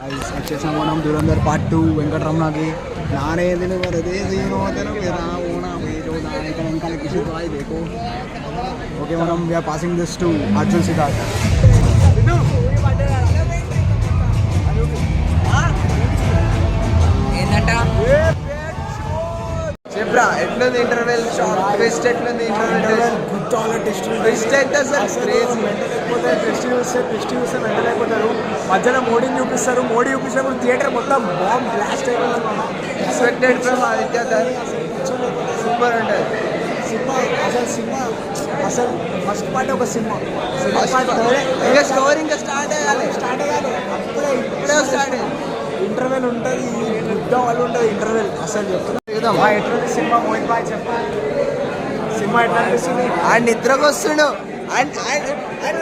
వచ్చేసాం మనం దురంధర్ పార్ట్ 2 వెంకటరమణకి నానే दिन वरदे सीनो तेरा मेरा ओना मेरो नाने का अंकल किसी को आई देखो ओके మనం we are passing this to Arjun Siddharth ఏంటంట చెప్రా ఎట్లుంది ఇంటర్వెల్ షార్ట్ ట్విస్ట్ ఎట్లుంది ఇంటర్వెల్ గుద్దాల ట్విస్ట్ అయితే అసలు క్రేజీ లేకపోతే ట్విస్ట్ చూస్తే మెంటల్ అయిపోతారు మధ్యలో మోడీని చూపిస్తారు మోడీ చూపించినప్పుడు థియేటర్ మొత్తం బాంబ్ బ్లాస్ట్ అయిపోతుంది expected from Aditya Dhar super ఉంటుంది అసలు ఫస్ట్ పార్ట్ ఒక సినిమా ఇంకా స్టోరీ ఇంకా స్టార్ట్ అయ్యాలి అప్పుడే స్టార్ట్ అయ్యింది ఇంటర్వెల్ ఉంటుంది యుద్ధం వాళ్ళు ఉంటుంది ఇంటర్వెల్ అసలు చెప్తున్నా ఎట్లా సినిమా మోహిత్ బాయ్ చెప్పాలి సినిమా ఎట్లా అనిపిస్తుంది అండ్ నిద్రకు వస్తుండు అండ్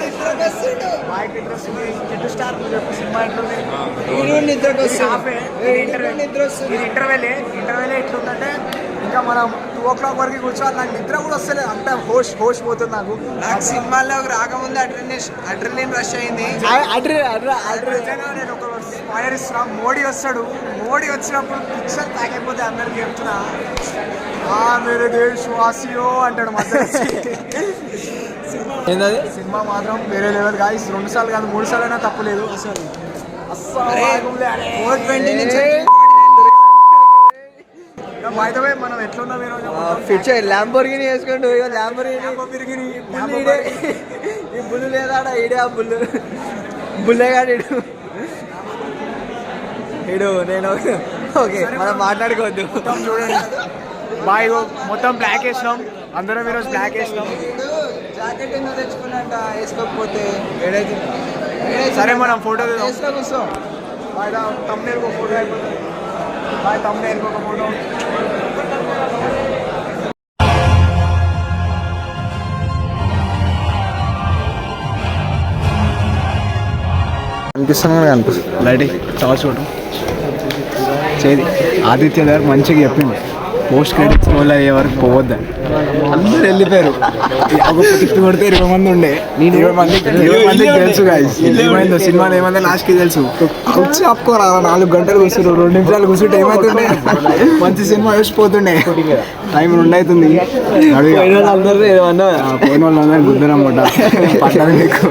నిద్రకు వస్తుండు చెట్టు స్టార్ చెప్పు సినిమా ఎట్లుంది నిద్రకు వస్తుంది ఇంటర్వెల్ ఎట్లుందంటే ఇంకా మనం 2 o'clock వరకు కూర్చోవాలి నాకు నిద్ర కూడా వస్తలేదు అంత హోష్ పోతుంది నాకు సినిమాలో రాకముందు అడ్రినలిన్ రష్ అయింది నేను ఒక స్పాయిలర్ ఇస్తున్నా మోడీ వచ్చినప్పుడు పిక్చర్ తాగైపోతే అందరికి చెప్తున్నా మేరే దేశవాసియో అంటాడు ఏంటది సినిమా మాత్రం వేరే లెవెల్ గాయస్ 2 సార్లు కాదు 3 సార్లు అయినా తప్పులేదు అసలు 420 నుంచి మనం ఎట్లున్నాం ఫిచర్ ల్యాంబోర్గిని వేసుకుంటూ ల్యాంబోర్గిని ఈ బుల్లు లేదా ఈడే ఆ బుల్లేగాడు ఇడు నేను ఓకే మనం మాట్లాడుకోవద్దు చూడండి బాయ్ మొత్తం బ్లాక్ వేసినాం అందరం ఈరోజు బ్లాక్ వేసినాం జాకెట్ ఎందుకు తెచ్చుకున్నట్ట వేసుకోకపోతే సరే మనం ఫోటో వేసుకో కూర్చో బాయ్ తమ్ముడు ఒక ఫోటో అయిపోతుంది బాయ్ తమ్ముడు ఒక ఫోటో అనిపిస్తుంది లైటింగ్ చాలా చూడటం చేది ఆదిత్య గారు మంచిగా చెప్పింది పోస్ట్ క్రెడిట్స్ రోల్ అయ్యే వరకు పోవద్దని అందరూ వెళ్ళిపోయారు ఒక తిప్పి కొడితే 20 మంది ఉండే 20 మందికి తెలుసు guys. ఏమైందో సినిమాలో ఏమైందో లాస్ట్కి తెలుసు వచ్చి ఆపుకోరా 4 గంటలు కూర్చురు 2 నిమిషాలు కూర్చుంటే ఏమవుతుండే మంచి సినిమా వేసిపోతుండే టైం 2 అవుతుంది పోయిన వాళ్ళందరూ గుద్దరమ్మట పట్టాలి మీకు